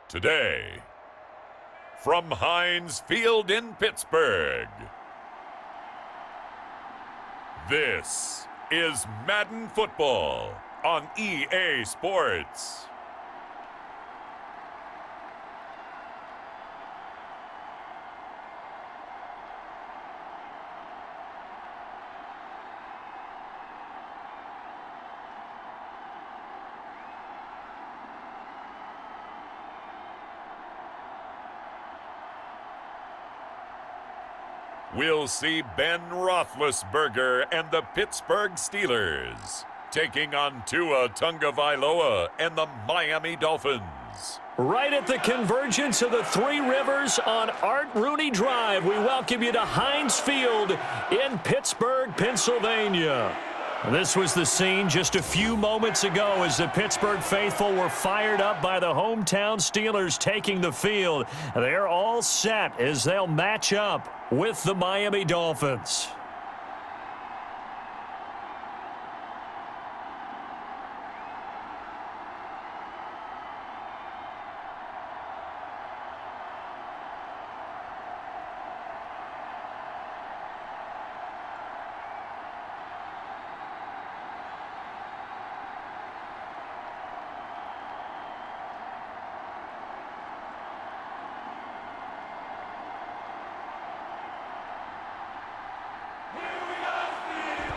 Today, from Heinz Field in Pittsburgh, this is Madden Football on EA Sports. We'll see Ben Roethlisberger and the Pittsburgh Steelers taking on Tua Tagovailoa and the Miami Dolphins. Right at the convergence of the Three Rivers on Art Rooney Drive, we welcome you to Heinz Field in Pittsburgh, Pennsylvania. This was the scene just a few moments ago as the Pittsburgh faithful were fired up by the hometown Steelers taking the field. They're all set as they'll match up with the Miami Dolphins.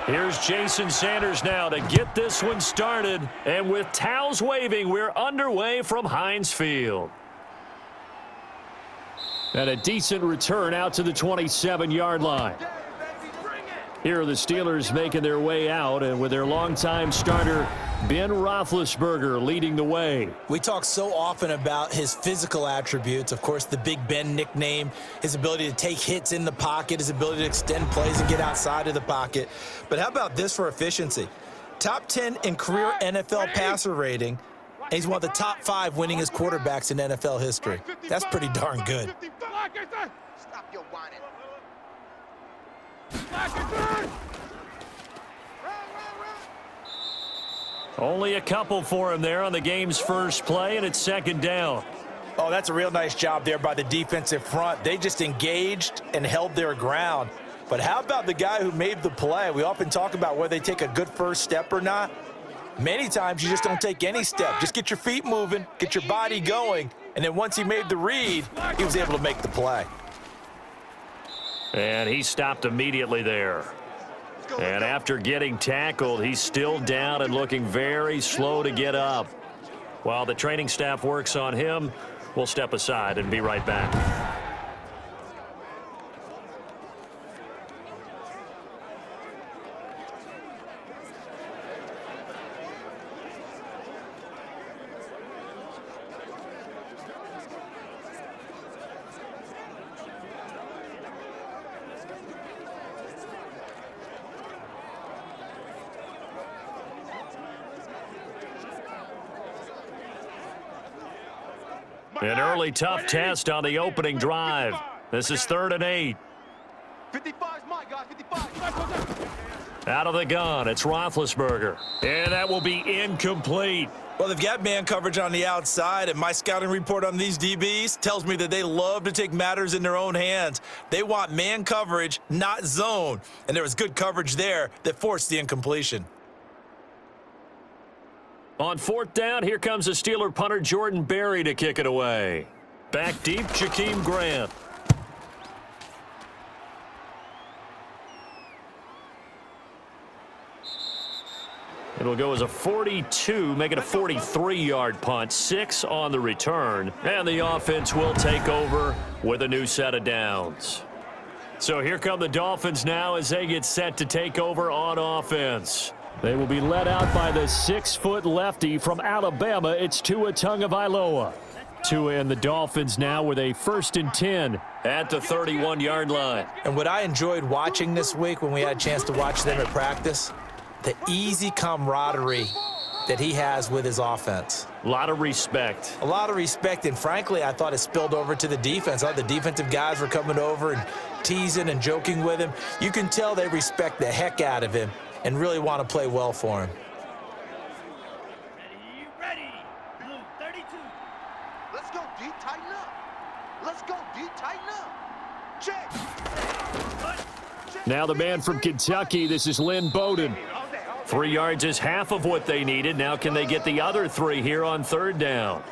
Here's Jason Sanders now to get this one started. And with towels waving, we're underway from Heinz Field. And a decent return out to the 27-yard line. Here are the Steelers making their way out, and with their longtime starter, Ben Roethlisberger, leading the way. We talk so often about his physical attributes. Of course, the Big Ben nickname, his ability to take hits in the pocket, his ability to extend plays and get outside of the pocket. But how about this for efficiency? Top 10 in career NFL passer rating, and he's one of the top 5 winningest quarterbacks in NFL history. That's pretty darn good. Stop your whining. Only a couple for him there on the game's first play, and it's second down. Oh, that's a real nice job there by the defensive front. They just engaged and held their ground. But how about the guy who made the play? We often talk about whether they take a good first step or not. Many times you just don't take any step. Just get your feet moving, get your body going, and then once he made the read, he was able to make the play. And he stopped immediately there. And after getting tackled, he's still down and looking very slow to get up. While the training staff works on him, we'll step aside and be right back. An early tough test on the opening drive. This is 3rd and 8. 55's my guy, 55. Out of the gun, it's Roethlisberger. And that will be incomplete. Well, they've got man coverage on the outside, and my scouting report on these DBs tells me that they love to take matters in their own hands. They want man coverage, not zone. And there was good coverage there that forced the incompletion. On 4th down, here comes the Steeler punter Jordan Berry to kick it away. Back deep, Jakeem Grant. It'll go as a 42, make it a 43-yard punt, 6 on the return. And the offense will take over with a new set of downs. So here come the Dolphins now as they get set to take over on offense. They will be led out by the 6-foot lefty from Alabama. It's Tua Tagovailoa. Tua and the Dolphins now with a 1st and 10 at the 31-yard line. And what I enjoyed watching this week when we had a chance to watch them at practice, the easy camaraderie that he has with his offense. A lot of respect. A lot of respect, and frankly, I thought it spilled over to the defense. The defensive guys were coming over and teasing and joking with him. You can tell they respect the heck out of him and really want to play well for him. Ready. Blue 32. Let's go, D. Tighten up. Let's go, D. Tighten up. Check. Now the man from Kentucky, this is Lynn Bowden. 3 yards is half of what they needed. Now can they get the other 3 here on third down?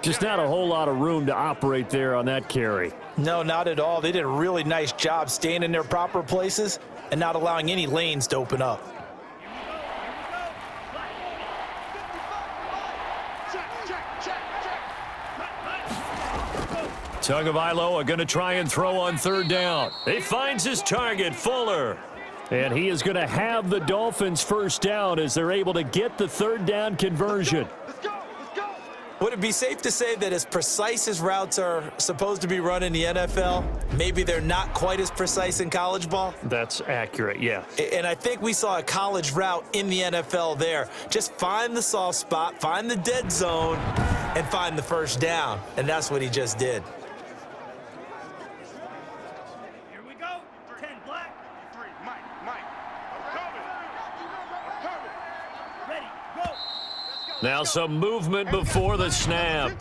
Just not a whole lot of room to operate there on that carry. No, not at all. They did a really nice job staying in their proper places and not allowing any lanes to open up. Tagovailoa going to try and throw on third down. He finds his target, Fuller. And he is going to have the Dolphins first down as they're able to get the third down conversion. Let's go. Let's go. Would it be safe to say that as precise as routes are supposed to be run in the NFL, maybe they're not quite as precise in college ball? That's accurate, yeah. And I think we saw a college route in the NFL there. Just find the soft spot, find the dead zone, and find the first down. And that's what he just did. Here we go. 10 black. 3, Mike. I'm coming. Ready, go. Now some movement before the snap.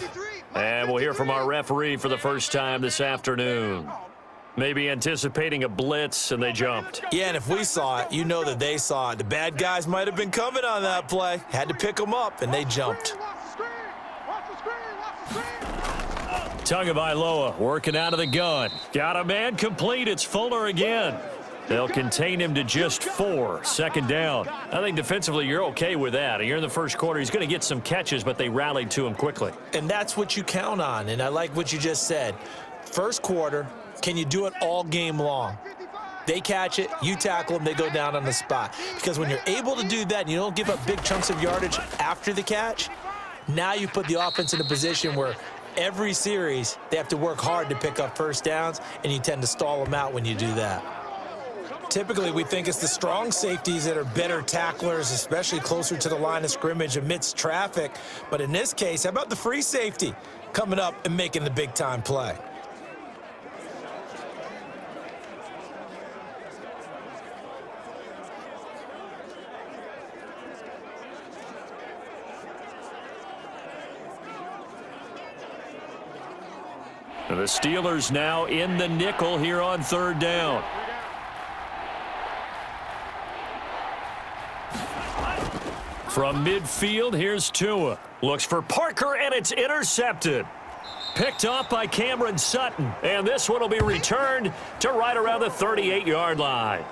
And we'll hear from our referee for the first time this afternoon. Maybe anticipating a blitz, and they jumped. Yeah, and if we saw it, you know that they saw it. The bad guys might have been coming on that play. Had to pick them up, and they jumped. Watch the screen. Tagovailoa working out of the gun. Got a man complete. It's Fuller again. They'll contain him to just 4. Second down. I think defensively you're okay with that. You're in the first quarter. He's going to get some catches, but they rallied to him quickly. And that's what you count on, and I like what you just said. First quarter, can you do it all game long? They catch it, you tackle them, they go down on the spot. Because when you're able to do that and you don't give up big chunks of yardage after the catch, now you put the offense in a position where every series they have to work hard to pick up first downs, and you tend to stall them out when you do that. Typically, we think it's the strong safeties that are better tacklers, especially closer to the line of scrimmage amidst traffic. But in this case, how about the free safety coming up and making the big-time play? The Steelers now in the nickel here on third down. From midfield, here's Tua. Looks for Parker, and it's intercepted. Picked off by Cameron Sutton, and this one will be returned to right around the 38-yard line.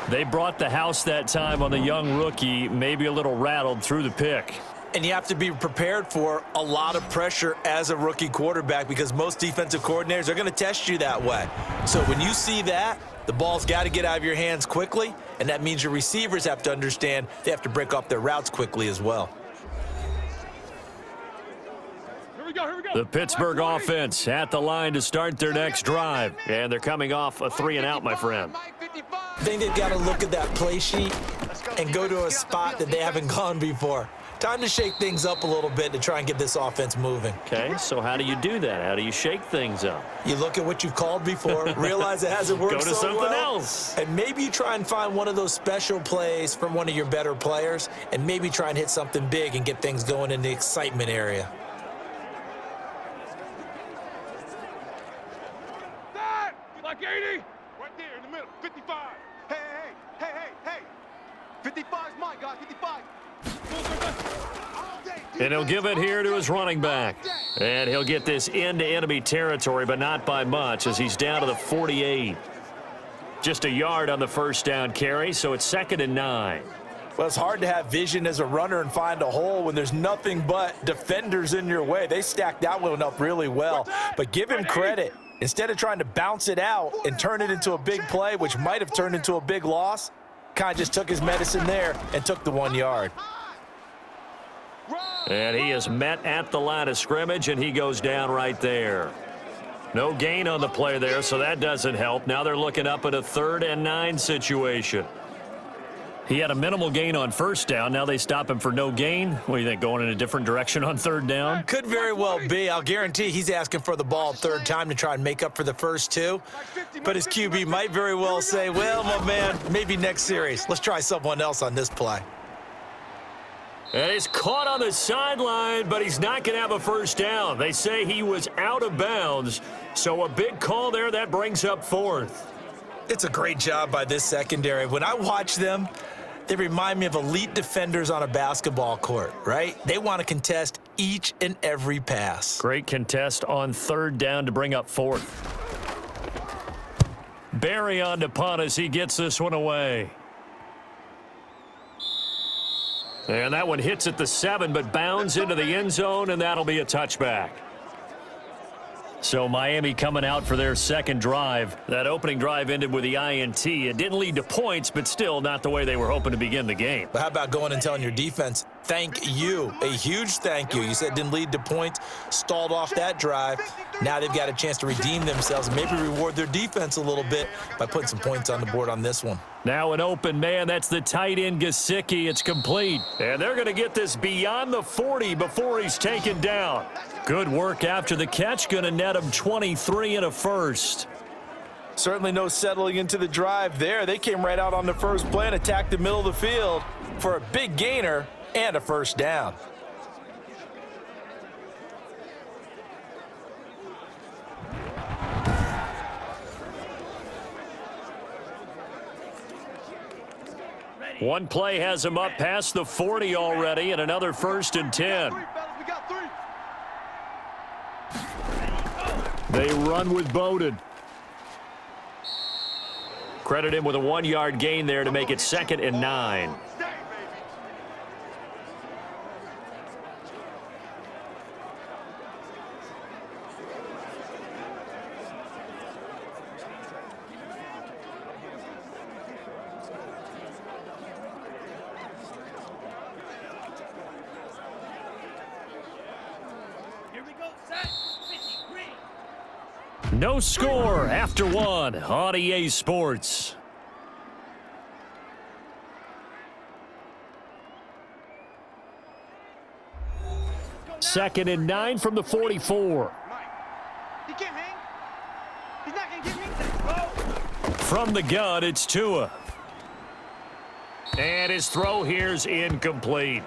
They brought the house that time on the young rookie, maybe a little rattled through the pick. And you have to be prepared for a lot of pressure as a rookie quarterback because most defensive coordinators are going to test you that way. So when you see that, the ball's got to get out of your hands quickly, and that means your receivers have to understand they have to break off their routes quickly as well. Here we go. The Pittsburgh offense at the line to start their next drive. And they're coming off a 3-and-out, my friend. I think they've got to look at that play sheet and go to a spot that they haven't gone before. Time to shake things up a little bit to try and get this offense moving. Okay, so how do you do that? How do you shake things up? You look at what you've called before, realize it hasn't worked Go to so something well, else. and maybe you try and find one of those special plays from one of your better players, and maybe try and hit something big and get things going in the excitement area. That! Like 80! Right there in the middle. 55. Hey. 55's mine, guys. 55. And he'll give it here to his running back. And he'll get this into enemy territory, but not by much as he's down to the 48. Just a yard on the first down carry, so it's 2nd and 9. Well, it's hard to have vision as a runner and find a hole when there's nothing but defenders in your way. They stacked that one up really well. But give him credit. Instead of trying to bounce it out and turn it into a big play, which might have turned into a big loss, kind of just took his medicine there and took the 1 yard. And he is met at the line of scrimmage, and he goes down right there. No gain on the play there, so that doesn't help. Now they're looking up at a 3rd and 9 situation. He had a minimal gain on first down. Now they stop him for no gain. What do you think, going in a different direction on 3rd down? Could very well be. I'll guarantee he's asking for the ball third time to try and make up for the first 2. But his QB might very well say, well, my man, maybe next series. Let's try someone else on this play. And he's caught on the sideline, but he's not going to have a first down. They say he was out of bounds, so a big call there. That brings up fourth. It's a great job by this secondary. When I watch them, they remind me of elite defenders on a basketball court, right? They want to contest each and every pass. Great contest on third down to bring up fourth. Barry on to punt as he gets this one away. And that one hits at the 7, but bounds into the end zone, and that'll be a touchback. So Miami coming out for their second drive. That opening drive ended with the INT. It didn't lead to points, but still not the way they were hoping to begin the game. But how about going and telling your defense, thank you, a huge thank you. You said it didn't lead to points, stalled off that drive. Now they've got a chance to redeem themselves and maybe reward their defense a little bit by putting some points on the board on this one. Now an open man. That's the tight end, Gesicki. It's complete. And they're going to get this beyond the 40 before he's taken down. Good work after the catch. Going to net him 23 and a first. Certainly no settling into the drive there. They came right out on the first play and attacked the middle of the field for a big gainer and a first down. One play has him up past the 40 already, and another 1st and 10. They run with Bowden. Credit him with a 1-yard gain there to make it 2nd and 9. No score after one on EA Sports. Second and 9 from the 44. He can't hang. He's not going to get me. From the gun, it's Tua. And his throw here's incomplete.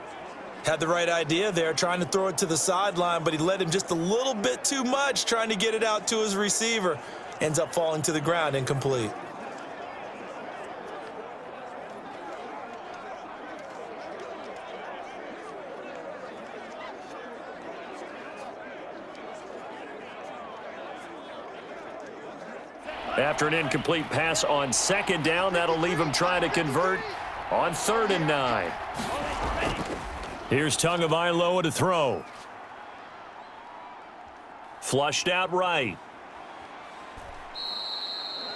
Had the right idea there, trying to throw it to the sideline, but he led him just a little bit too much, trying to get it out to his receiver. Ends up falling to the ground, incomplete. After an incomplete pass on 2nd down, that'll leave him trying to convert on 3rd and 9. Here's Tagovailoa to throw. Flushed out right.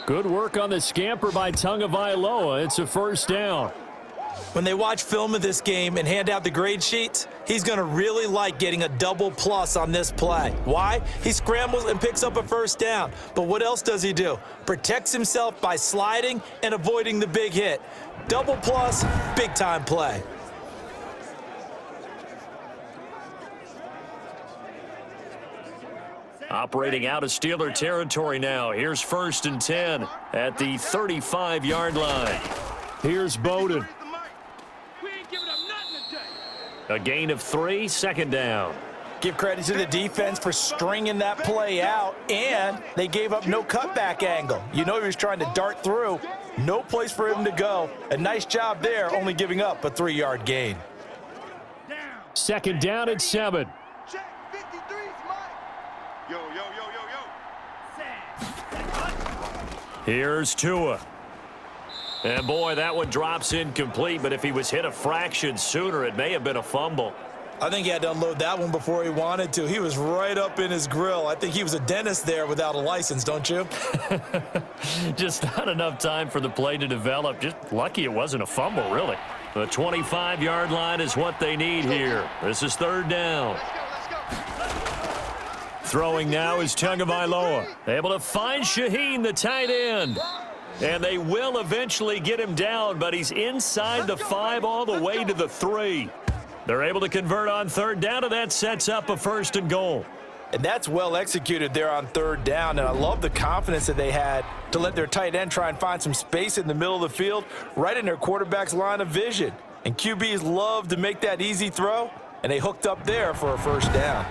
Good work on the scamper by Tagovailoa. It's a first down. When they watch film of this game and hand out the grade sheets, he's going to really like getting a double plus on this play. Why? He scrambles and picks up a first down. But what else does he do? Protects himself by sliding and avoiding the big hit. Double plus, big time play. Operating out of Steeler territory now. Here's 1st and 10 at the 35-yard line. Here's Bowden. A gain of 3, 2nd down. Give credit to the defense for stringing that play out, and they gave up no cutback angle. You know he was trying to dart through. No place for him to go. A nice job there, only giving up a 3-yard gain. 2nd down at 7. Yo, yo, yo, yo, yo. Here's Tua. And boy, that one drops incomplete, but if he was hit a fraction sooner, it may have been a fumble. I think he had to unload that one before he wanted to. He was right up in his grill. I think he was a dentist there without a license, don't you? Just not enough time for the play to develop. Just lucky it wasn't a fumble, really. The 25-yard line is what they need here. This is 3rd down. Throwing now is Tagovailoa. Able to find Shaheen, the tight end. And they will eventually get him down, but he's inside the 5 all the way to the 3. They're able to convert on 3rd down, and that sets up a 1st and goal. And that's well executed there on 3rd down, and I love the confidence that they had to let their tight end try and find some space in the middle of the field, right in their quarterback's line of vision. And QBs love to make that easy throw, and they hooked up there for a first down.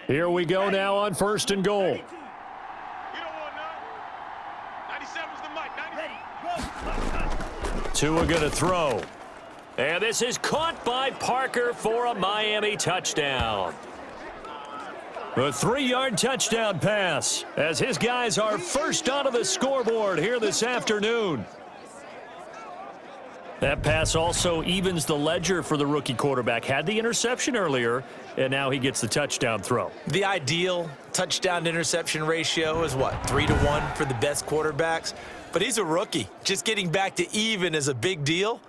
Here we go now on 1st and goal. You don't want none. 97's the mic. 90. Ready, go. Tua going to throw. And this is caught by Parker for a Miami touchdown. A 3-yard touchdown pass as his guys are first onto the scoreboard here this afternoon. That pass also evens the ledger for the rookie quarterback. Had the interception earlier, and now he gets the touchdown throw. The ideal touchdown-interception ratio is what, 3-to-1 for the best quarterbacks? But he's a rookie. Just getting back to even is a big deal.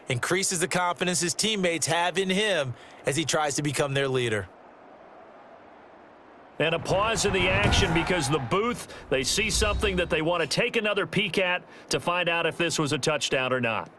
Increases the confidence his teammates have in him as he tries to become their leader. And a pause in the action because the booth, they see something that they want to take another peek at to find out if this was a touchdown or not.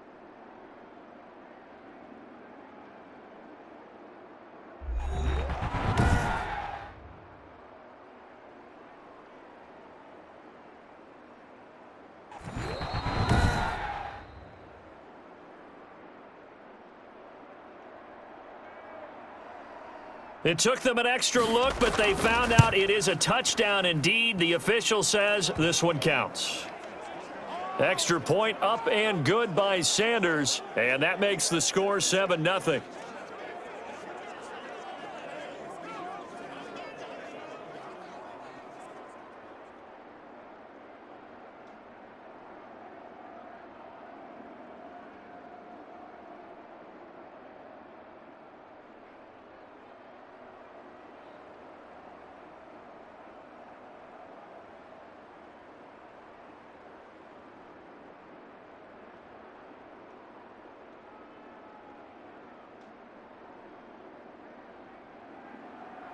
It took them an extra look, but they found out it is a touchdown indeed. The official says this one counts. Extra point up and good by Sanders, and that makes the score 7-0.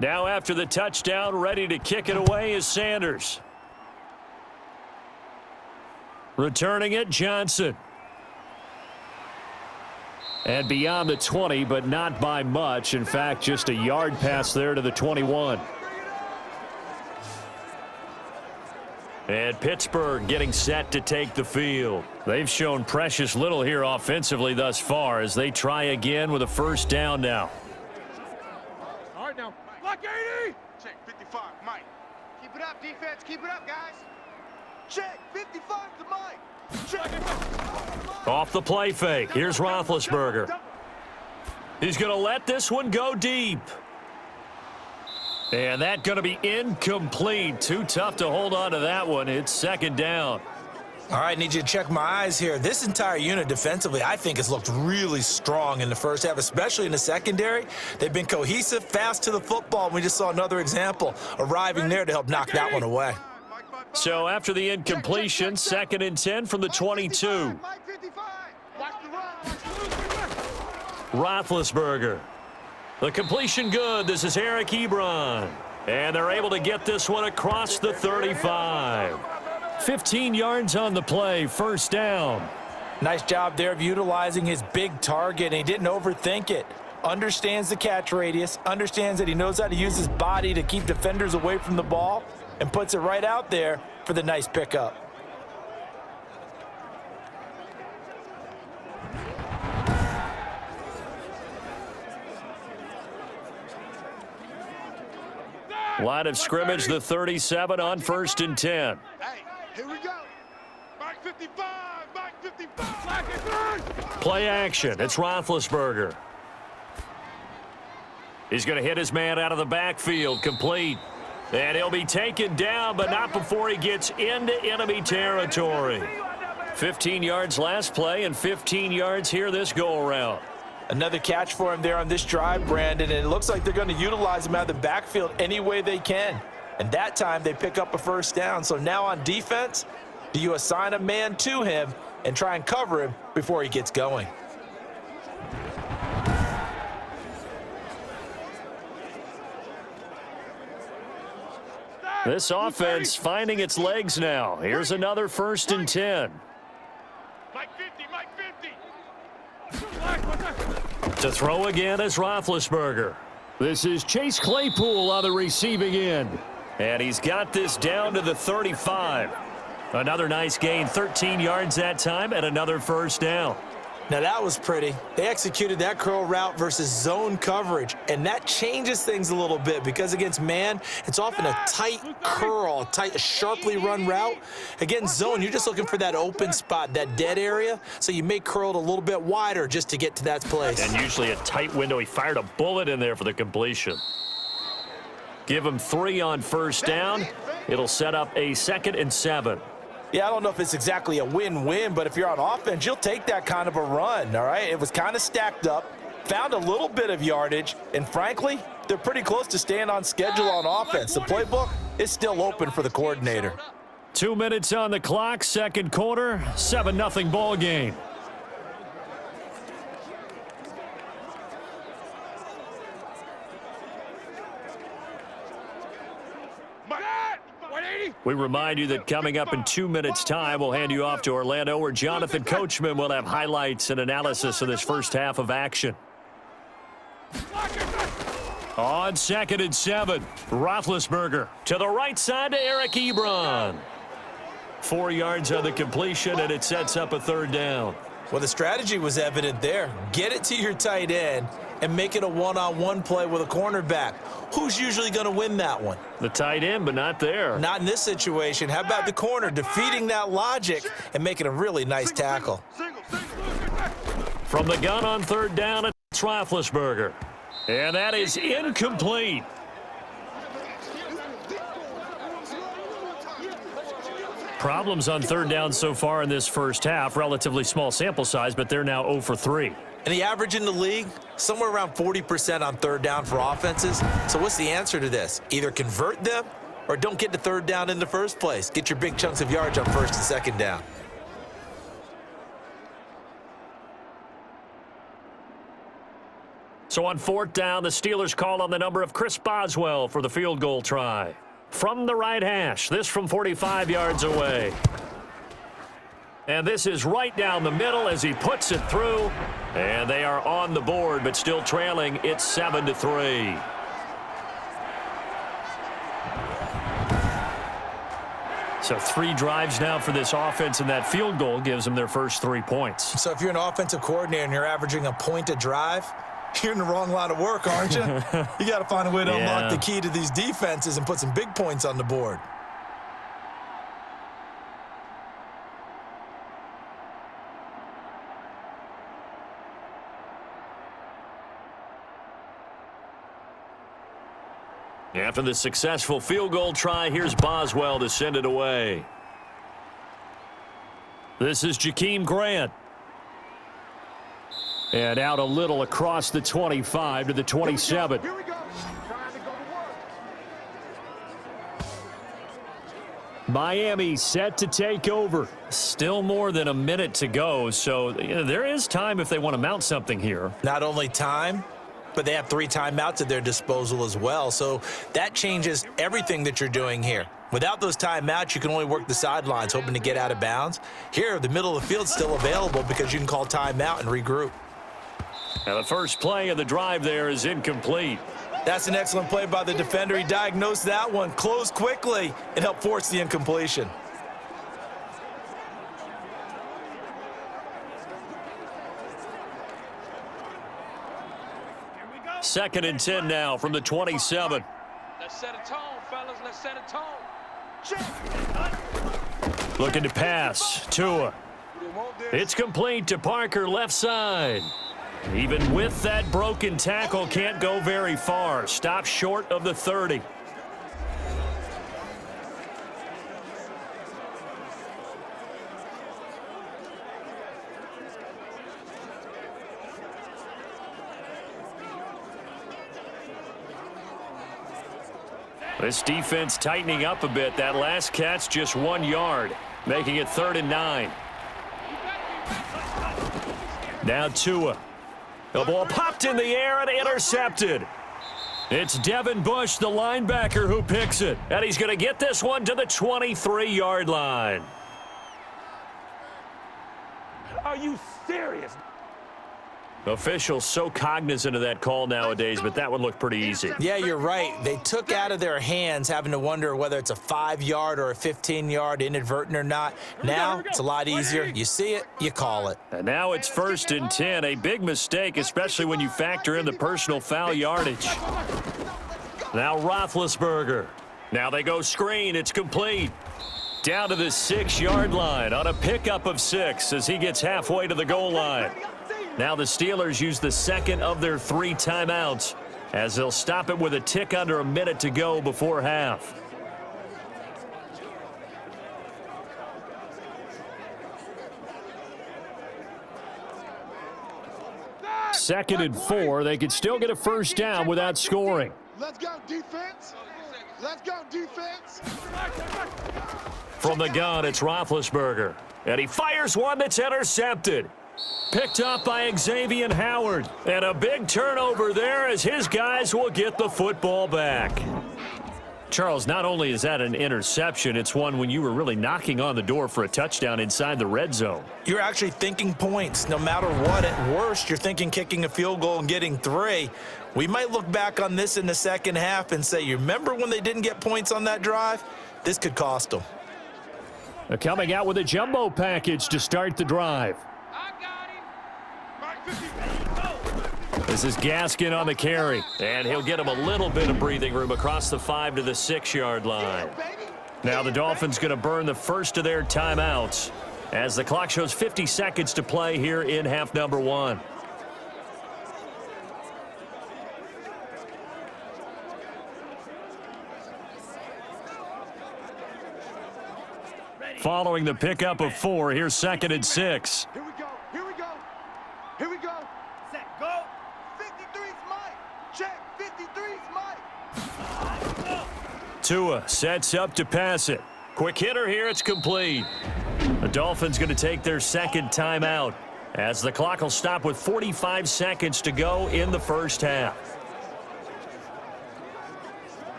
Now after the touchdown, ready to kick it away is Sanders. Returning it, Johnson. And beyond the 20, but not by much. In fact, just a yard pass there to the 21. And Pittsburgh getting set to take the field. They've shown precious little here offensively thus far as they try again with a first down now. All right, now. Block 80! Check, 55, Mike. Keep it up, defense. Keep it up, guys. Check, 55 to Mike. Check. Off the play fake. Here's Roethlisberger. He's going to let this one go deep. And that's going to be incomplete. Too tough to hold on to that one. It's second down. All right, need you to check my eyes here. This entire unit defensively, I think, has looked really strong in the first half, especially in the secondary. They've been cohesive, fast to the football, and we just saw another example arriving there to help knock that one away. So after the incompletion, 2nd and 10 from the 22. Roethlisberger. The completion good. This is Eric Ebron. And they're able to get this one across the 35. 15 yards on the play, first down. Nice job there of utilizing his big target, and he didn't overthink it. Understands the catch radius, understands that he knows how to use his body to keep defenders away from the ball, and puts it right out there for the nice pickup. Line of scrimmage, the 37 on 1st and 10. Hey, here we go. Mike 55, Mike 55. Black and three. Play action. It's Roethlisberger. He's going to hit his man out of the backfield, complete. And he'll be taken down, but not before he gets into enemy territory. 15 yards last play and 15 yards here this go-around. Another catch for him there on this drive, Brandon, and it looks like they're going to utilize him out of the backfield any way they can. And that time they pick up a first down. So now on defense, do you assign a man to him and try and cover him before he gets going? This offense finding its legs now. Here's another 1st and 10. Mike 50, Mike 50. To throw again is Roethlisberger. This is Chase Claypool on the receiving end. And he's got this down to the 35. Another nice gain, 13 yards that time, and another first down. Now that was pretty. They executed that curl route versus zone coverage, and that changes things a little bit because against man, it's often a tight curl, a sharply run route. Against zone, you're just looking for that open spot, that dead area, so you may curl it a little bit wider just to get to that place. And usually a tight window. He fired a bullet in there for the completion. Give him 3 on first down. It'll set up a 2nd and 7. Yeah, I don't know if it's exactly a win-win, but if you're on offense, you'll take that kind of a run, all right? It was kind of stacked up, found a little bit of yardage, and frankly, they're pretty close to staying on schedule on offense. The playbook is still open for the coordinator. 2 minutes on the clock, second quarter, 7-0 ball game. We remind you that coming up in 2 minutes' time, we'll hand you off to Orlando, where Jonathan Coachman will have highlights and analysis of this first half of action. On 2nd and 7, Roethlisberger to the right side to Eric Ebron. 4 yards on the completion, and it sets up a 3rd down. Well, the strategy was evident there. Get it to your tight end and make it a one-on-one play with a cornerback. Who's usually going to win that one? The tight end, but not there. Not in this situation. How about the corner defeating that logic and making a really nice tackle? From the gun on 3rd down, it's Roethlisberger. And that is incomplete. Problems on 3rd down so far in this first half. Relatively small sample size, but they're now 0 for 3. And the average in the league, somewhere around 40% on 3rd down for offenses. So what's the answer to this? Either convert them or don't get to 3rd down in the first place. Get your big chunks of yards on 1st and 2nd down. So on 4th down, the Steelers call on the number of Chris Boswell for the field goal try. From the right hash, this from 45 yards away. And this is right down the middle as he puts it through. And they are on the board, but still trailing. It's 7-3. So 3 drives now for this offense, and that field goal gives them their first 3 points. So if you're an offensive coordinator and you're averaging a point a drive, you're in the wrong line of work, aren't you? You got to find a way to unlock the key to these defenses and put some big points on the board. After the successful field goal try, here's Boswell to send it away. This is Jakeem Grant. And out a little across the 25 to the 27. Here we go. Trying to go to work. Miami set to take over. Still more than a minute to go, so there is time if they want to mount something here. Not only time, but they have 3 timeouts at their disposal as well. So that changes everything that you're doing here. Without those timeouts, you can only work the sidelines, hoping to get out of bounds. Here, the middle of the field's still available because you can call timeout and regroup. Now the first play of the drive there is incomplete. That's an excellent play by the defender. He diagnosed that one, closed quickly, and helped force the incompletion. Second and 10 now from the 27. Let's set a tone, fellas. Let's set a tone. Looking to pass. Tua. It's complete to Parker, left side. Even with that broken tackle, can't go very far. Stops short of the 30. This defense tightening up a bit. That last catch just 1 yard, making it 3rd and 9. Now Tua. The ball popped in the air and intercepted. It's Devin Bush, the linebacker, who picks it. And he's going to get this one to the 23-yard line. Are you serious? Officials so cognizant of that call nowadays, but that one looked pretty easy. Yeah, you're right. They took out of their hands having to wonder whether it's a 5-yard or a 15-yard, inadvertent or not. Now it's a lot easier. You see it, you call it. And now it's 1st and 10, a big mistake, especially when you factor in the personal foul yardage. Now Roethlisberger. Now they go screen. It's complete. Down to the 6-yard line on a pickup of 6 as he gets halfway to the goal line. Now the Steelers use the second of their 3 timeouts as they'll stop it with a tick under a minute to go before half. Second and 4. They could still get a first down without scoring. Let's go, defense. Let's go, defense. From the gun, it's Roethlisberger. And he fires one that's intercepted. Picked up by Xavier Howard. And a big turnover there as his guys will get the football back. Charles, not only is that an interception, it's one when you were really knocking on the door for a touchdown inside the red zone. You're actually thinking points. No matter what, at worst, you're thinking kicking a field goal and getting 3. We might look back on this in the second half and say, you remember when they didn't get points on that drive? This could cost them. They're coming out with a jumbo package to start the drive. This is Gaskin on the carry, and he'll get him a little bit of breathing room across the 5 to the 6-yard line. Now the Dolphins going to burn the first of their timeouts as the clock shows 50 seconds to play here in half number 1. Following the pickup of 4, here's 2nd and 6. Here we go. Here we go. Here we go. Set, go. 53's Mike. Check. 53's Mike. Tua sets up to pass it. Quick hitter here. It's complete. The Dolphins going to take their second timeout as the clock will stop with 45 seconds to go in the first half.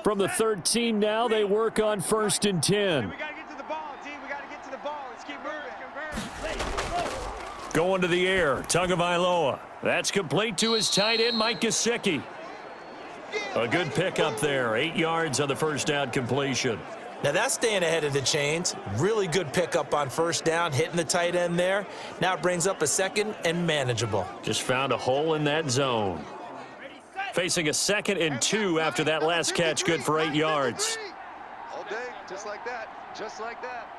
From the 13 now, they work on 1st and 10. We got to get to the ball, team. We got to get to the ball. Let's keep moving. Going to the air, Tagovailoa. That's complete to his tight end, Mike Gesicki. A good pickup there, 8 yards on the first down completion. Now that's staying ahead of the chains. Really good pickup on first down, hitting the tight end there. Now it brings up a 2nd and manageable. Just found a hole in that zone. Facing a 2nd and 2 after that last catch, good for 8 yards. All day, just like that. Just like that.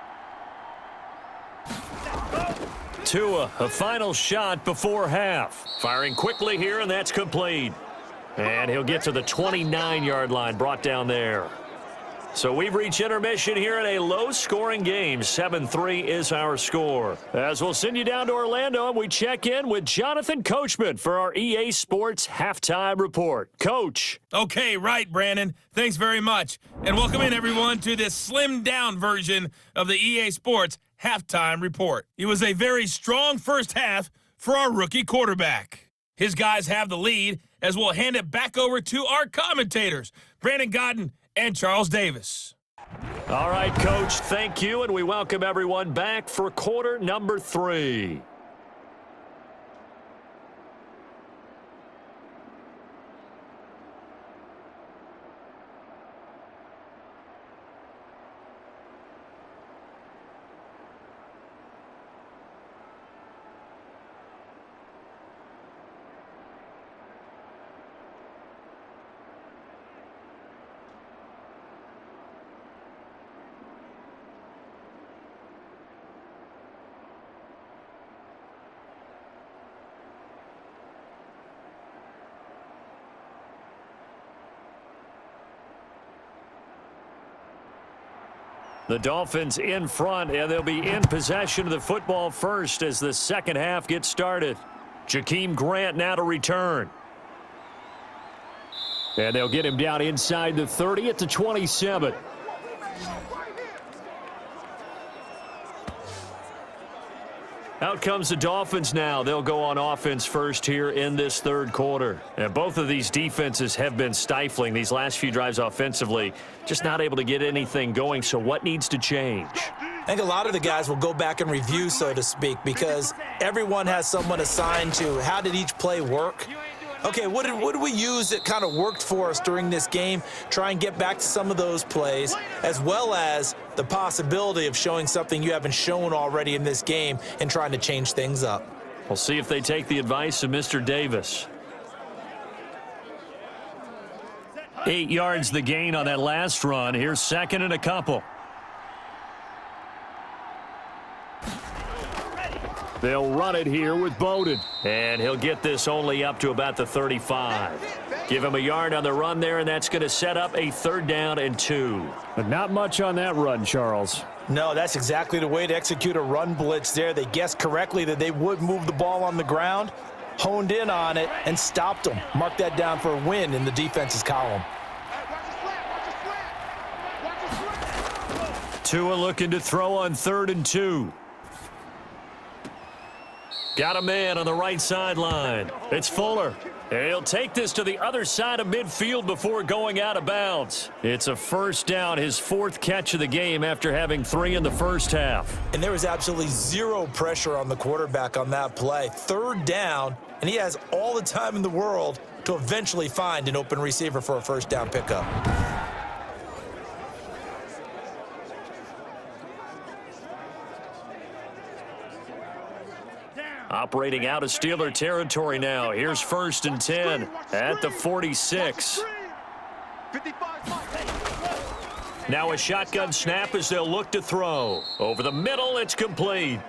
Tua, a final shot before half. Firing quickly here, and that's complete. And he'll get to the 29-yard line, brought down there. So we've reached intermission here in a low-scoring game. 7-3 is our score. As we'll send you down to Orlando, and we check in with Jonathan Coachman for our EA Sports Halftime Report. Coach. Okay, right, Brandon. Thanks very much. And welcome in, everyone, to this slimmed-down version of the EA Sports Halftime Report. It was a very strong first half for our rookie quarterback. His guys have the lead as we'll hand it back over to our commentators, Brandon Godden and Charles Davis. All right, Coach, thank you, and we welcome everyone back for quarter number 3. The Dolphins in front, and they'll be in possession of the football first as the second half gets started. Jakeem Grant now to return. And they'll get him down inside the 30 at the 27. Out comes the Dolphins now. They'll go on offense first here in this third quarter. And both of these defenses have been stifling these last few drives offensively. Just not able to get anything going. So what needs to change? I think a lot of the guys will go back and review, so to speak, because everyone has someone assigned to how did each play work. Okay, what did we use that kind of worked for us during this game? Try and get back to some of those plays, as well as the possibility of showing something you haven't shown already in this game and trying to change things up. We'll see if they take the advice of Mr. Davis. 8 yards the gain on that last run. Here's second and a couple. They'll run it here with Bowden. And he'll get this only up to about the 35. Give him a yard on the run there, and that's going to set up a 3rd down and 2. But not much on that run, Charles. No, that's exactly the way to execute a run blitz there. They guessed correctly that they would move the ball on the ground, honed in on it, and stopped them. Mark that down for a win in the defense's column. Tua looking to throw on 3rd and 2. Got a man on the right sideline. It's Fuller. And he'll take this to the other side of midfield before going out of bounds. It's a 1st down, his 4th catch of the game after having 3 in the first half. And there was absolutely zero pressure on the quarterback on that play. 3rd down, and he has all the time in the world to eventually find an open receiver for a 1st down pickup. Operating out of Steeler territory now. Here's 1st and 10 at the 46. Now a shotgun snap as they'll look to throw. Over the middle, it's complete.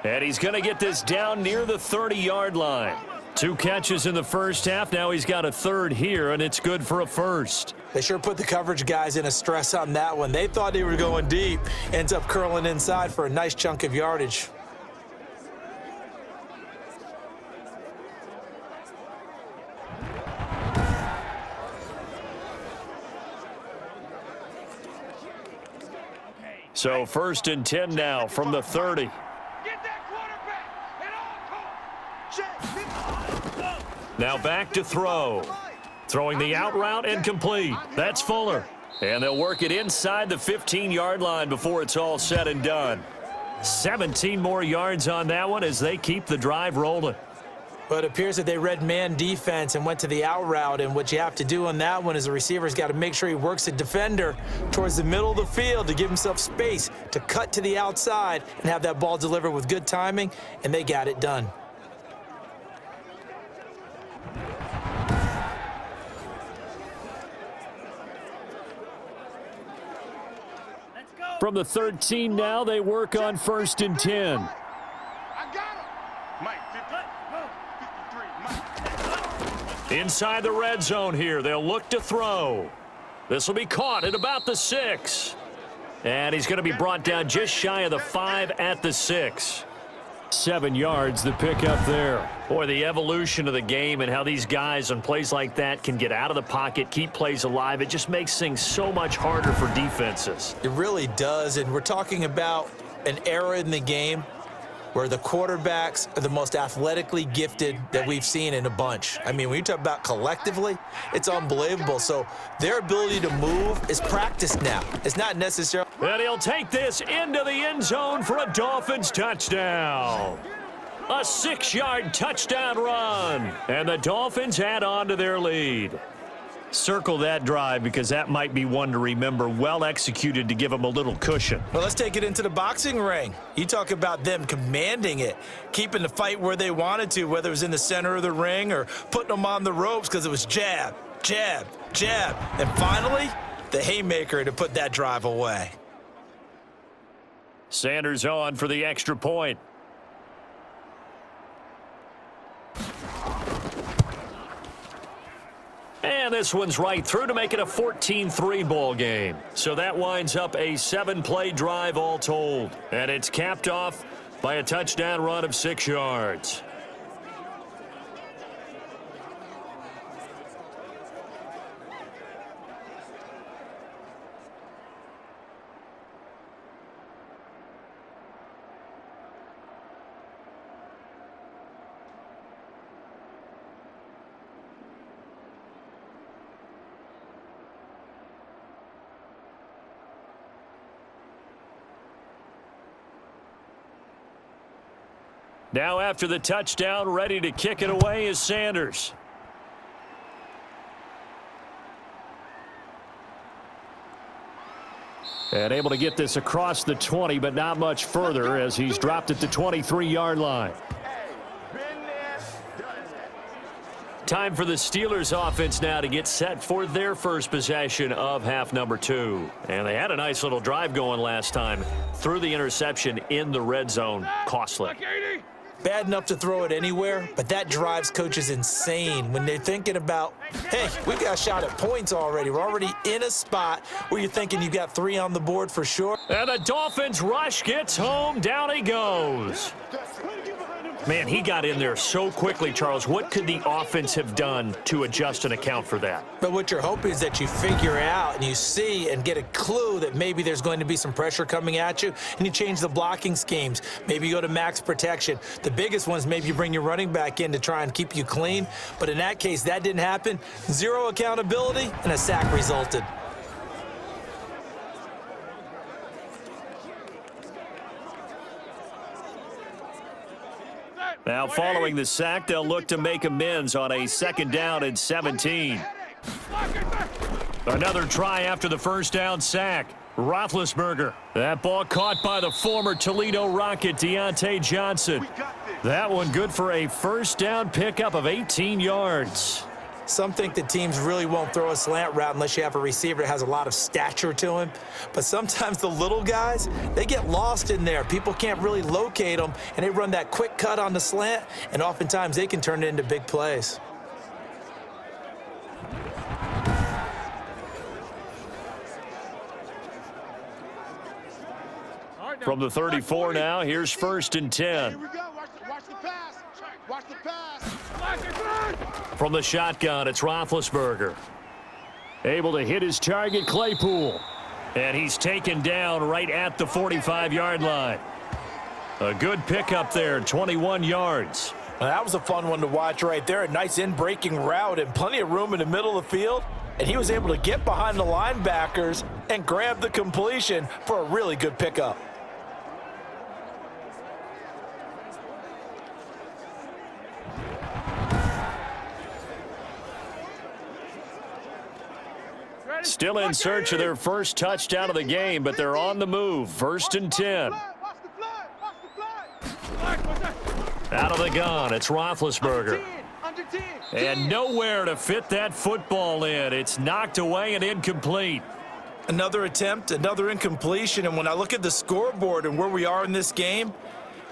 And he's going to get this down near the 30-yard line. 2 catches in the first half. Now he's got a 3rd here, and it's good for a 1st. They sure put the coverage guys in a stress on that one. They thought they were going deep. Ends up curling inside for a nice chunk of yardage. So 1st and 10 now from the 30. Get that quarterback and all call. Check. Now back to throw. Throwing the out route and complete. That's Fuller. And they'll work it inside the 15-yard line before it's all said and done. 17 more yards on that one as they keep the drive rolling. But it appears that they read man defense and went to the out route, and what you have to do on that one is the receiver's got to make sure he works the defender towards the middle of the field to give himself space to cut to the outside and have that ball delivered with good timing, and they got it done. From the 13 now, they work on 1st and 10. I got him. Mike, 53, Mike. Inside the red zone here, they'll look to throw. This will be caught at about the 6. And he's going to be brought down just shy of the 5 at the 6. 7 yards, the pickup there. Boy, the evolution of the game and how these guys on plays like that can get out of the pocket, keep plays alive, it just makes things so much harder for defenses. It really does, and we're talking about an era in the game where the quarterbacks are the most athletically gifted that we've seen in a bunch. I mean, when you talk about collectively, it's unbelievable. So their ability to move is practiced now. It's not necessarily. And he'll take this into the end zone for a Dolphins touchdown. A 6-yard touchdown run. And the Dolphins add on to their lead. Circle that drive because that might be one to remember. Well executed to give them a little cushion. Well, let's take it into the boxing ring. You talk about them commanding it, keeping the fight where they wanted to, whether it was in the center of the ring or putting them on the ropes because it was jab, jab, jab. And finally, the haymaker to put that drive away. Sanders on for the extra point. And this one's right through to make it a 14-3 ball game. So that winds up a 7-play drive all told. And it's capped off by a touchdown run of 6 yards. Now after the touchdown, ready to kick it away is Sanders. And able to get this across the 20, but not much further as he's dropped at the 23-yard line. Time for the Steelers offense now to get set for their first possession of half number 2. And they had a nice little drive going last time. Threw the interception in the red zone. Costly. Bad enough to throw it anywhere, but that drives coaches insane when they're thinking about, hey, we've got a shot at points already. We're already in a spot where you're thinking you got 3 on the board for sure. And the Dolphins rush gets home. Down he goes. Man, he got in there so quickly, Charles. What could the offense have done to adjust and account for that? But what you're hoping is that you figure out and you see and get a clue that maybe there's going to be some pressure coming at you, and you change the blocking schemes. Maybe you go to max protection. The biggest one is maybe you bring your running back in to try and keep you clean. But in that case, that didn't happen. 0 accountability, and a sack resulted. Now following the sack, they'll look to make amends on a 2nd down and 17. Another try after the first down sack. Roethlisberger. That ball caught by the former Toledo Rocket, Deontay Johnson. That one good for a first down pickup of 18 yards. Some think that teams really won't throw a slant route unless you have a receiver that has a lot of stature to him. But sometimes the little guys, they get lost in there. People can't really locate them, and they run that quick cut on the slant, and oftentimes they can turn it into big plays. From the 34 now, here's 1st and 10. Here we go. Watch the pass. Watch the pass. From the shotgun, it's Roethlisberger. Able to hit his target, Claypool. And he's taken down right at the 45-yard line. A good pickup there, 21 yards. Now, that was a fun one to watch right there. A nice in-breaking route and plenty of room in the middle of the field. And he was able to get behind the linebackers and grab the completion for a really good pickup. Still in search of their first touchdown of the game, but they're on the move. 1st and 10. Out of the gun, it's Roethlisberger. And nowhere to fit that football in. It's knocked away and incomplete. Another attempt, another incompletion, and when I look at the scoreboard and where we are in this game,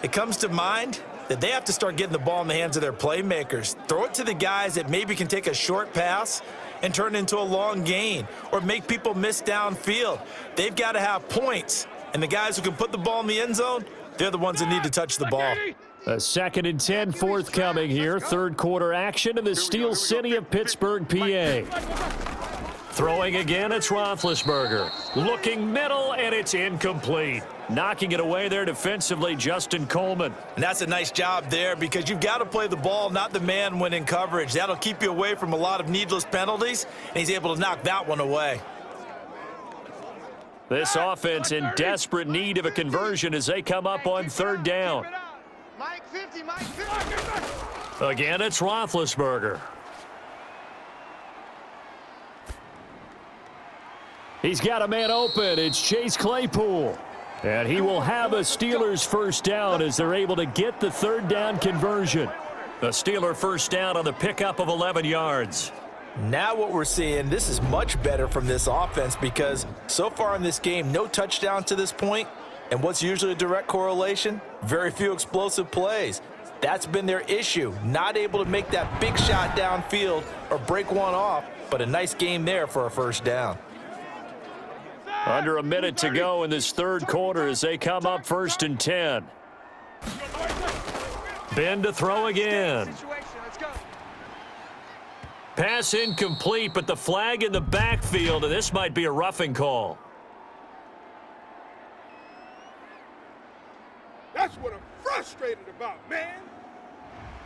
it comes to mind that they have to start getting the ball in the hands of their playmakers. Throw it to the guys that maybe can take a short pass and turn it into a long gain or make people miss downfield. They've got to have points, and the guys who can put the ball in the end zone, they're the ones that need to touch the ball. A 2nd and 10 forthcoming here. 3rd quarter action in the Steel City of Pittsburgh, PA. Throwing again, it's Roethlisberger. Looking middle, and it's incomplete. Knocking it away there defensively, Justin Coleman. And that's a nice job there because you've got to play the ball, not the man when in coverage. That'll keep you away from a lot of needless penalties, and he's able to knock that one away. This offense in desperate need of a conversion as they come up on 3rd down. Mike 50, Mike 50. Again, it's Roethlisberger. He's got a man open. It's Chase Claypool. And he will have a Steelers first down as they're able to get the 3rd down conversion. The Steeler first down on the pickup of 11 yards. Now what we're seeing, this is much better from this offense because so far in this game, no touchdown to this point. And what's usually a direct correlation? Very few explosive plays. That's been their issue. Not able to make that big shot downfield or break one off, but a nice game there for a first down. Under a minute to go in this 3rd quarter as they come up 1st and 10. Ben to throw again. Pass incomplete, but the flag in the backfield, and this might be a roughing call. That's what I'm frustrated about, man.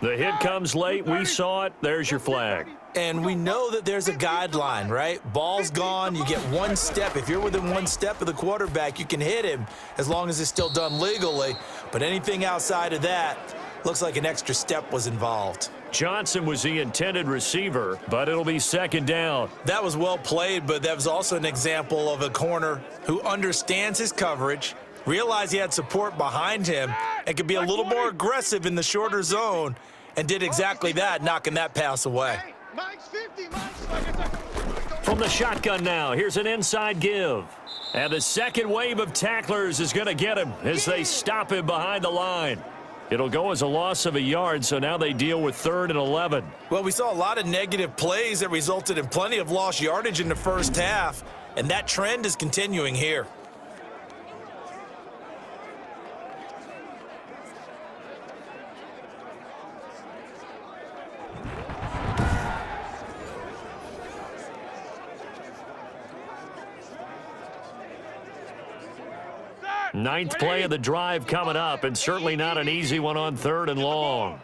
The hit comes late. We saw it. There's your flag. And we know that there's a guideline, right? Ball's gone. You get one step. If you're within one step of the quarterback, you can hit him as long as it's still done legally. But anything outside of that looks like an extra step was involved. Johnson was the intended receiver, but it'll be second down. That was well played, but that was also an example of a corner who understands his coverage, realized he had support behind him, and could be a little more aggressive in the shorter zone, and did exactly that, knocking that pass away. From the shotgun now, here's an inside give. And the second wave of tacklers is going to get him as they stop him behind the line. It'll go as a loss of a yard, so now they deal with 3rd and 11. Well, we saw a lot of negative plays that resulted in plenty of lost yardage in the first half, and that trend is continuing here. Ninth play of the drive coming up, and certainly not an easy one on 3rd and long.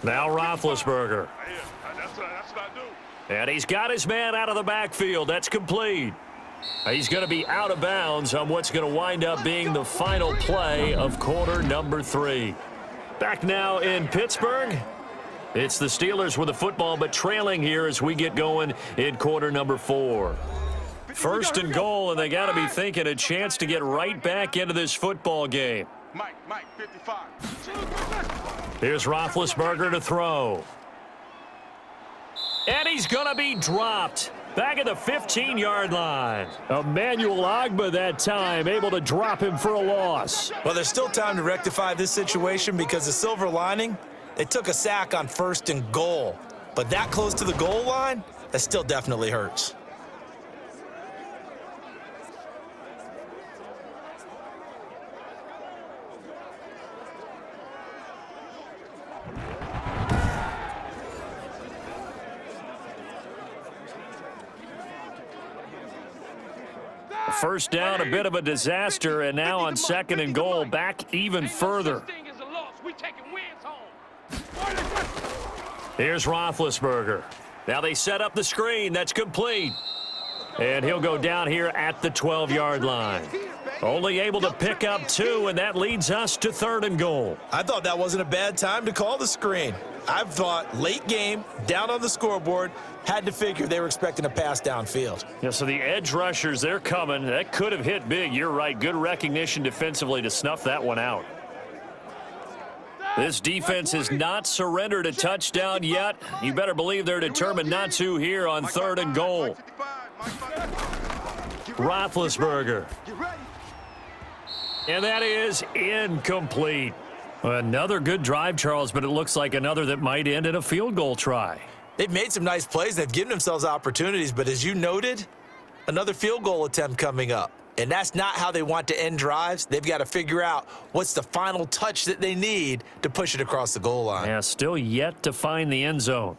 Now Roethlisberger. And he's got his man out of the backfield. That's complete. He's going to be out of bounds on what's going to wind up being the final play of quarter number 3. Back now in Pittsburgh. It's the Steelers with the football, but trailing here as we get going in quarter number 4. 1st and goal, and they got to be thinking a chance to get right back into this football game. Mike, 55. Here's Roethlisberger to throw. And he's going to be dropped back at the 15-yard line. Emmanuel Ogbah that time, able to drop him for a loss. Well, there's still time to rectify this situation because the silver lining, they took a sack on 1st and goal. But that close to the goal line, that still definitely hurts. First down, a bit of a disaster, and now on 2nd and goal, back even further. Here's Roethlisberger. Now they set up the screen. That's complete. And he'll go down here at the 12-yard line. Only able to pick up 2, and that leads us to 3rd and goal. I thought that wasn't a bad time to call the screen. I thought late game, down on the scoreboard, had to figure they were expecting a pass downfield. Yeah, so the edge rushers, they're coming. That could have hit big. You're right. Good recognition defensively to snuff that one out. This defense has not surrendered a touchdown yet. You better believe they're determined not to here on 3rd and goal. Roethlisberger. And that is incomplete. Another good drive, Charles, but it looks like another that might end in a field goal try. They've made some nice plays. They've given themselves opportunities, but as you noted, another field goal attempt coming up. And that's not how they want to end drives. They've got to figure out what's the final touch that they need to push it across the goal line. Yeah, still yet to find the end zone.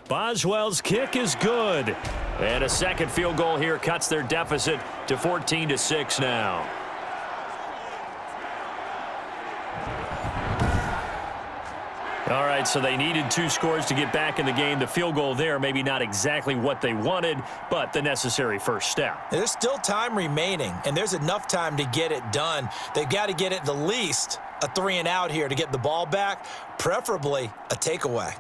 Boswell's kick is good. And a second field goal here cuts their deficit to 14-6 now. All right, so they needed 2 scores to get back in the game. The field goal there, maybe not exactly what they wanted, but the necessary first step. There's still time remaining, and there's enough time to get it done. They've got to get at the least a 3-and-out here to get the ball back, preferably a takeaway.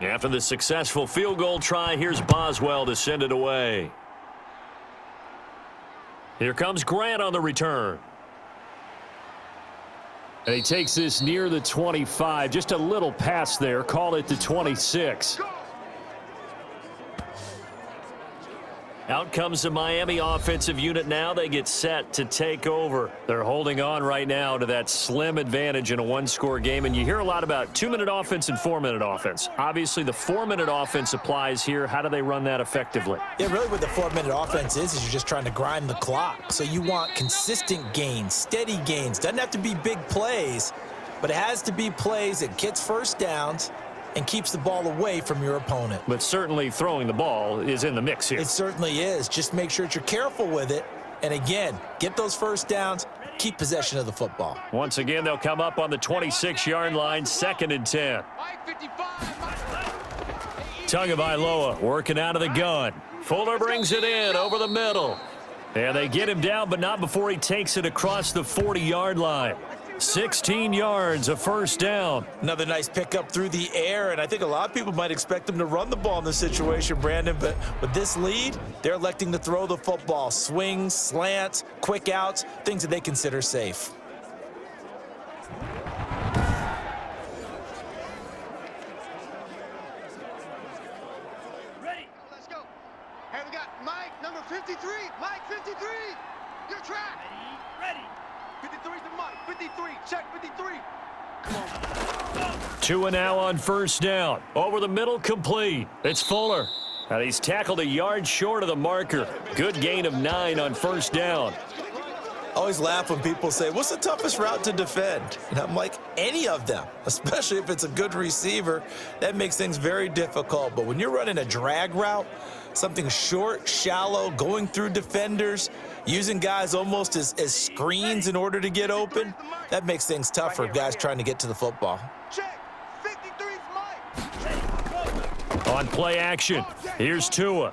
After the successful field goal try, here's Boswell to send it away. Here comes Grant on the return. And he takes this near the 25. Just a little pass there. Call it the 26. Out comes the Miami offensive unit now. They get set to take over. They're holding on right now to that slim advantage in a 1-score game. And you hear a lot about 2-minute offense and 4-minute offense. Obviously, the 4-minute offense applies here. How do they run that effectively? Yeah, really what the 4-minute offense is you're just trying to grind the clock. So you want consistent gains, steady gains. Doesn't have to be big plays, but it has to be plays that gets first downs and keeps the ball away from your opponent. But certainly throwing the ball is in the mix here. It certainly is. Just make sure that you're careful with it. And again, get those first downs, keep possession of the football. Once again, they'll come up on the 26-yard line, 2nd and 10. Tagovailoa working out of the gun. Fuller brings it in over the middle. And they get him down, but not before he takes it across the 40-yard line. 16 yards, a first down. Another nice pickup through the air, and I think a lot of people might expect them to run the ball in this situation, Brandon, but with this lead, they're electing to throw the football. Swings, slants, quick outs, things that they consider safe. Ready. Let's go. Hey, we got Mike, number 53. Mike, 53. Your track. Ready. 53's the Mike. 53. Check 53. Come on. 2 and now on first down. Over the middle, complete. It's Fuller. And he's tackled a yard short of the marker. Good gain of 9 on first down. I always laugh when people say, what's the toughest route to defend? And I'm like, any of them, especially if it's a good receiver. That makes things very difficult. But when you're running a drag route, something short, shallow, going through defenders, using guys almost as screens in order to get open, that makes things tough for guys trying to get to the football. Check. 53's Mike. On play action, here's Tua.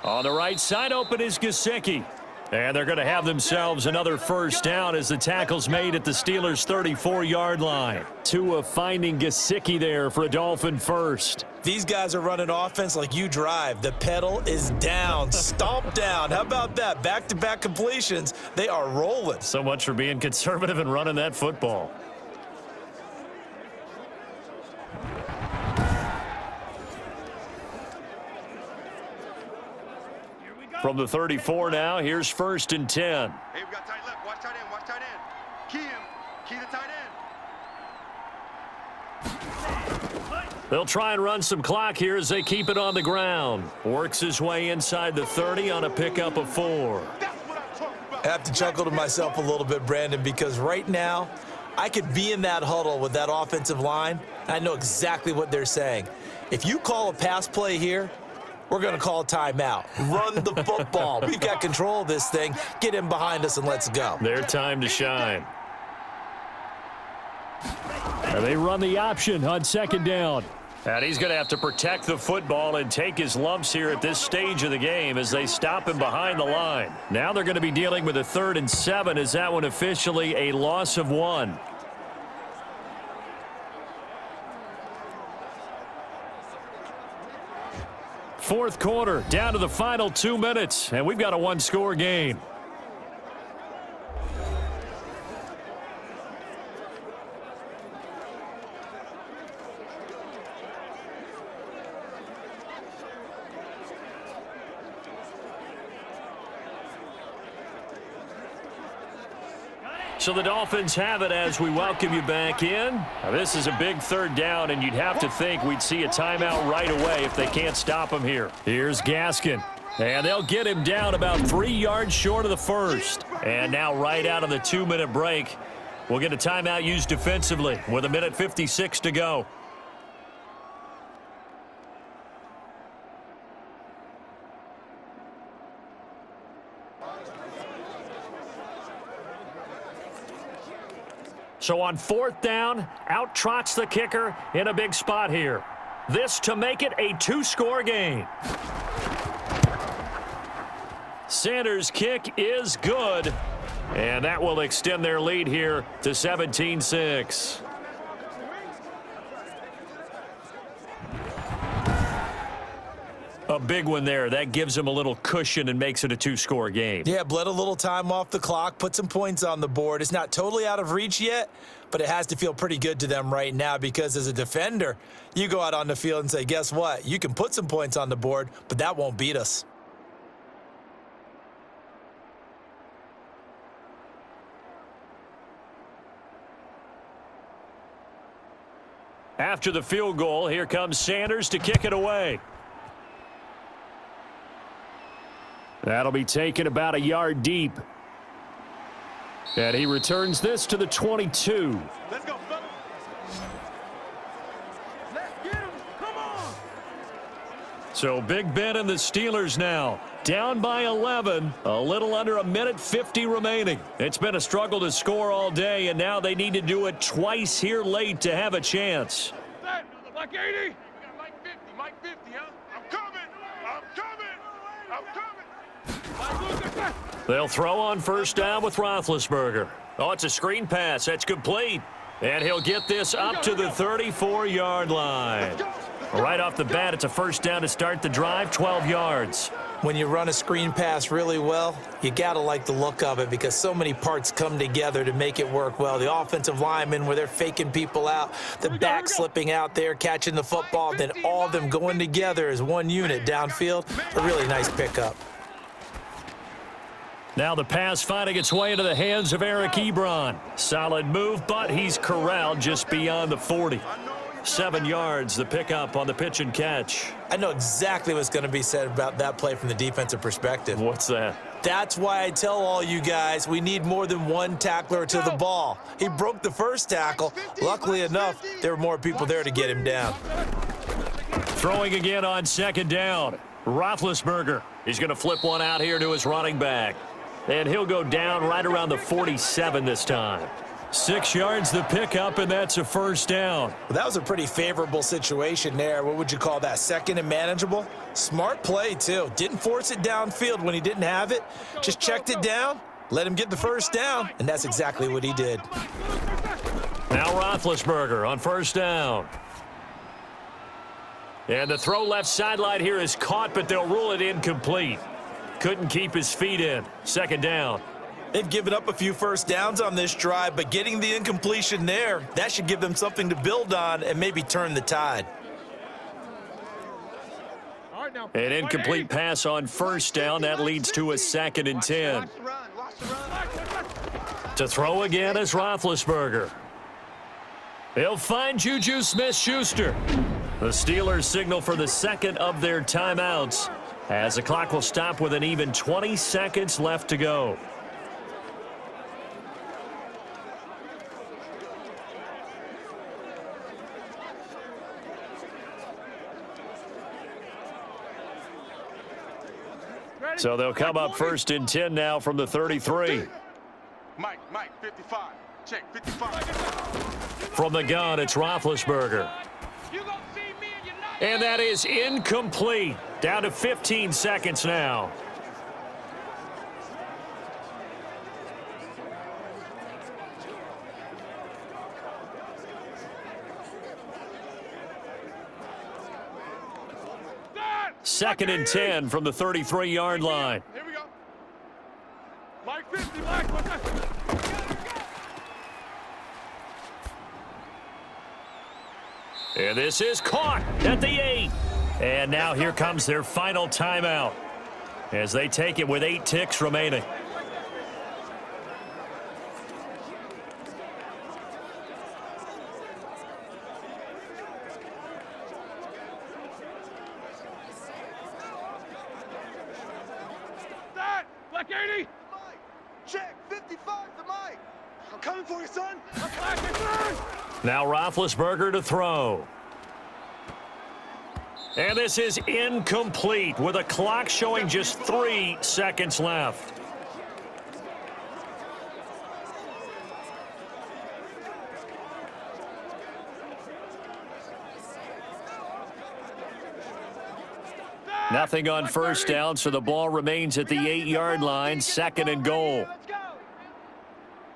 On the right side, open is Gesicki. And they're going to have themselves another first down as the tackle's made at the Steelers' 34-yard line. Tua finding Gesicki there for a Dolphin first. These guys are running offense like you drive. The pedal is down, stomp down. How about that? Back-to-back completions. They are rolling. So much for being conservative and running that football. From the 34 now, here's 1st and 10. Hey, we got tight left. Watch tight end. Watch tight end. Key him. Key the tight end. They'll try and run some clock here as they keep it on the ground. Works his way inside the 30 on a pickup of 4. That's what I'm talking about. I have to chuckle to myself a little bit, Brandon, because right now I could be in that huddle with that offensive line, and I know exactly what they're saying. If you call a pass play here, we're going to call a timeout. Run the football. We've got control of this thing. Get in behind us and let's go. Their time to shine. And they run the option on 2nd down. And he's going to have to protect the football and take his lumps here at this stage of the game as they stop him behind the line. Now they're going to be dealing with a 3rd and 7 as that one officially a loss of 1. Fourth quarter, down to the final 2 minutes, and we've got a 1-score game. So the Dolphins have it as we welcome you back in. Now, this is a big 3rd down, and you'd have to think we'd see a timeout right away if they can't stop him here. Here's Gaskin. And they'll get him down about 3 yards short of the first. And now right out of the 2-minute break, we'll get a timeout used defensively with 1:56 to go. So on 4th down, out trots the kicker in a big spot here. This to make it a 2-score game. Sanders' kick is good, and that will extend their lead here to 17-6. A big one there. That gives them a little cushion and makes it a 2-score game. Yeah, bled a little time off the clock, put some points on the board. It's not totally out of reach yet, but it has to feel pretty good to them right now because as a defender, you go out on the field and say, guess what? You can put some points on the board, but that won't beat us. After the field goal, here comes Sanders to kick it away. That'll be taken about a yard deep. And he returns this to the 22. Let's go, fellas. Let's get it. So Big Ben and the Steelers now down by 11, a little under a minute 50 remaining. It's been a struggle to score all day, and now they need to do it twice here late to have a chance. Like 80. Mike 50, Mike 50, huh? I'm coming. They'll throw on first down with Roethlisberger. Oh, it's a screen pass. That's complete. And he'll get this up to the 34-yard line. Right off the bat, it's a first down to start the drive, 12 yards. When you run a screen pass really well, you got to like the look of it because so many parts come together to make it work well. The offensive linemen, where they're faking people out, the back slipping out there, catching the football, then all of them going together as one unit downfield. A really nice pickup. Now the pass finding its way into the hands of Eric Ebron. Solid move, but he's corralled just beyond the 40. 7 yards, the pickup on the pitch and catch. I know exactly what's going to be said about that play from the defensive perspective. What's that? That's why I tell all you guys we need more than one tackler to the ball. He broke the first tackle. Luckily enough, there were more people there to get him down. Throwing again on second down. Roethlisberger. He's going to flip one out here to his running back. And he'll go down right around the 47 this time. 6 yards the pickup, and that's a first down. Well, that was a pretty favorable situation there. What would you call that? Second and manageable? Smart play, too. Didn't force it downfield when he didn't have it. Just checked it down, let him get the first down, and that's exactly what he did. Now Roethlisberger on first down. And the throw left sideline here is caught, but they'll rule it incomplete. Couldn't keep his feet in. Second down. They've given up a few first downs on this drive, but getting the incompletion there, that should give them something to build on and maybe turn the tide. An incomplete pass on first down. That leads to a 2nd and 10. To throw again is Roethlisberger. He'll find Juju Smith-Schuster. The Steelers signal for the second of their timeouts as the clock will stop with an even 20 seconds left to go. So they'll come up 1st and 10 now from the 33. Mike, 55. Check, 55. From the gun, it's Roethlisberger. And that is incomplete. Down to 15 seconds now. Second and 10 from the 33-yard line. Here we go. Mike 50, Mike, what's that? And this is caught at the 8. And now here comes their final timeout as they take it with 8 ticks remaining. Black 80. Mike, check, 55 to Mike. I'm coming for you, son. Now Roethlisberger to throw. And this is incomplete with a clock showing just 3 seconds left. Nothing on first down, so the ball remains at the 8-yard line, 2nd and goal.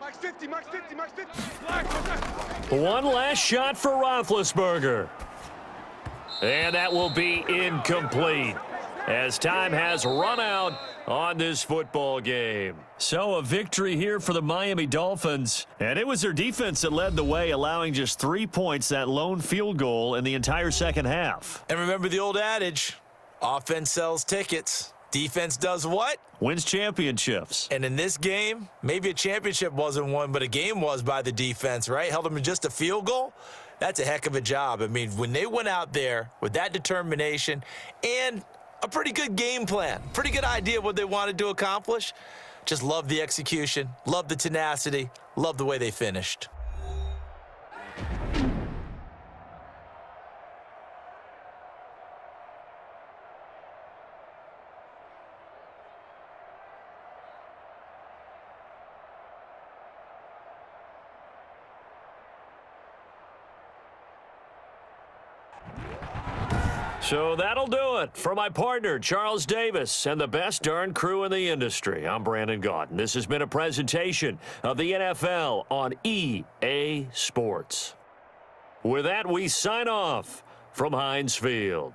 Mike's 50, Mike's 50, Mike's 50. One last shot for Roethlisberger. And that will be incomplete as time has run out on this football game. So a victory here for the Miami Dolphins. And it was their defense that led the way, allowing just 3 points, that lone field goal in the entire second half. And remember the old adage, offense sells tickets. Defense does what? Wins championships. And in this game, maybe a championship wasn't won, but a game was by the defense, right? Held them to just a field goal. That's a heck of a job. I mean, when they went out there with that determination and a pretty good game plan, pretty good idea of what they wanted to accomplish, just love the execution, love the tenacity, love the way they finished. So that'll do it. For my partner, Charles Davis, and the best darn crew in the industry, I'm Brandon Gaudin. This has been a presentation of the NFL on EA Sports. With that, we sign off from Heinz Field.